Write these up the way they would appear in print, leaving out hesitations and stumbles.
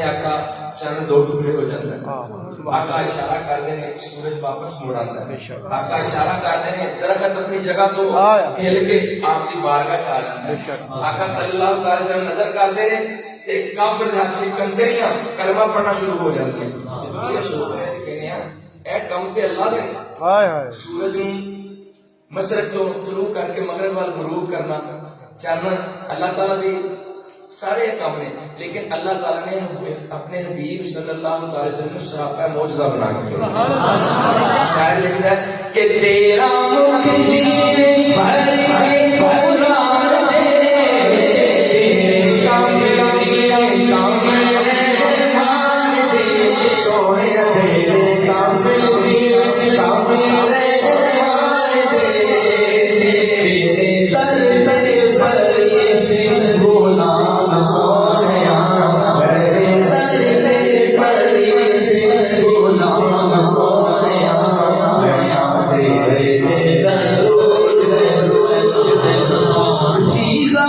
ने आका चंद दो टुकड़े हो जाता है, आका इशारा कर देने सूरज वापस मुड़ आता है, आका इशारा कर देने दरख्त अपनी जगह तो हिल के आपकी बारगाह च आ जाता है। आका सल्लल्लाहु अलैहि वसल्लम नजर कर देने ते काफिर दे हाथ से कंकरियां कलमा पढ़ना शुरू हो जाती है। शुरू हो कहने ए कम ते अल्लाह दे सूरज नूं मशरक तो तुलू करके मगरब वाल गुरूब करना चाहना अल्लाह ताला दी सारे काम ने, लेकिन अल्लाह ताला ने अपने हबीब सल्लल्लाहु अलैहि वसल्लम को सरापा मौजज़ा बना के शायर लिखता है कि तेरा मुख जीने भर के कुरान दे काम जीने काम मान दे सोने दे काम जीने काम मान दे तेरे दर पे फरिश्ते गुलाम सोया मेरे दर पे फरिश्ते गुलाम सोया मैं तेरे दरूद जीज़ा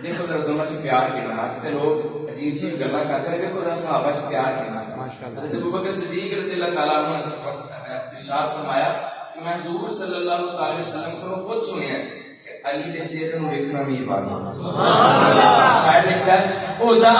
देखो जरा दोनों से प्यार के ना आजकल लोग अजीब अजीब गल्ला करते हैं। देखो जरा सहाबा से प्यार के ना हज़रत अबू बकर सिद्दीक रज़ियल्लाहु ताला अन्हु इरशाद फरमाया कि मैं हुजूर सल्लल्लाहु अलैहि वसल्लम को खुद सुनिया कि अली दे चेहरे नु देखना भी इबादत है। सुभान अल्लाह। शायर लिखता है खुदा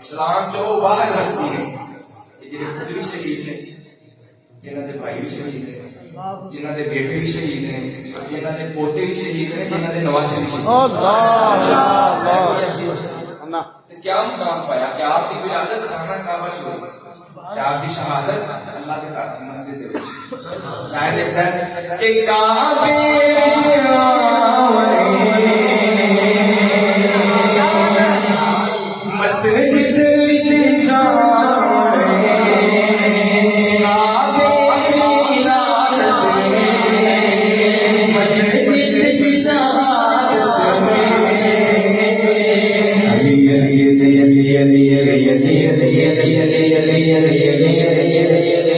इस्लाम जो वाहिद हस्ती है जिन्हें खुद भी शहीद है, जिन्होंने भाई भी शहीद है, जिन्होंने बेटे भी शहीद हैं, जिन्होंने पोते भी शहीद हैं, जिन्होंने नवासे भी शहीद हैं। क्या मुकाम पाया कि आपकी विलादत खाना काबा शुरू, कि आपकी शहादत अल्लाह के घर की मस्जिद है। शायद लिखता है कि काबे विच मस्जिद विच जावे आवे जिनाज़त मस्जिद विच जावे अली अली अली अली अली अली अली अली अली अली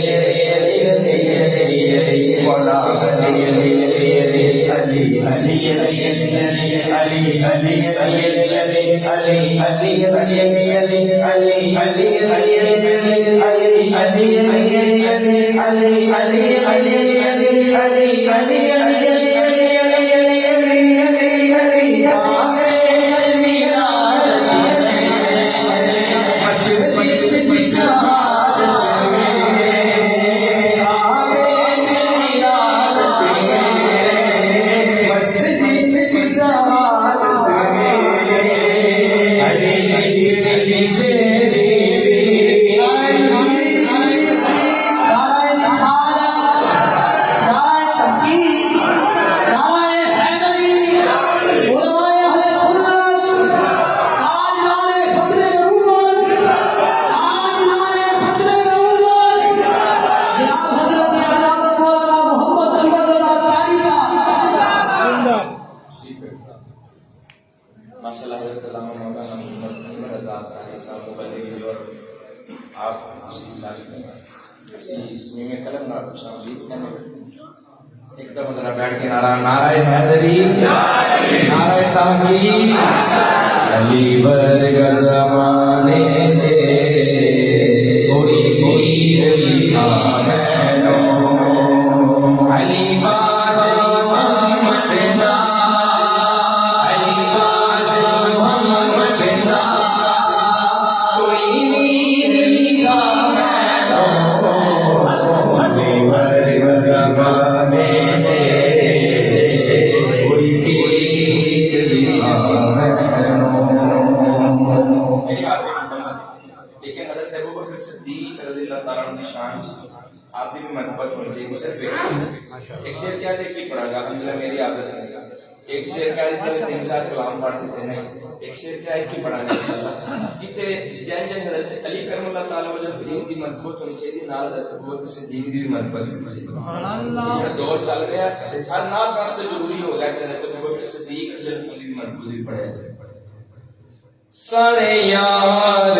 माशाल्लाह हज़रत अल्लामा मौलाना मोहम्मद रज़ा तारी साहब मुबल्लिग और आप इसमें में कलम ना शामिल करने एकदम जरा बैठ के नाराए हैदरी नाराए तहकीक अली वर्ग ज़माने दे कोई पीर था मैनो अली आप भी महबत होनी चाहिए सिर्फ एक शेर क्या देखिए पढ़ागा अल्हम्दुलिल्लाह मेरी आदत नहीं एक शेर क्या देते 3-4 कलाम पढ़ देते नहीं एक शेर क्या है कि पढ़ाने इंशाल्लाह किते जैन जैन हज़रत अली करमुल्लाह ताला वजह दीन की महबत होनी चाहिए नाल हज़रत अबू बकर सिद्दीक की भी महबत होनी चाहिए सुभान अल्लाह ये दौर चल रहा है हर नात वास्ते जरूरी हो गया कि हज़रत अबू बकर सिद्दीक की महबत भी पढ़े सारे यार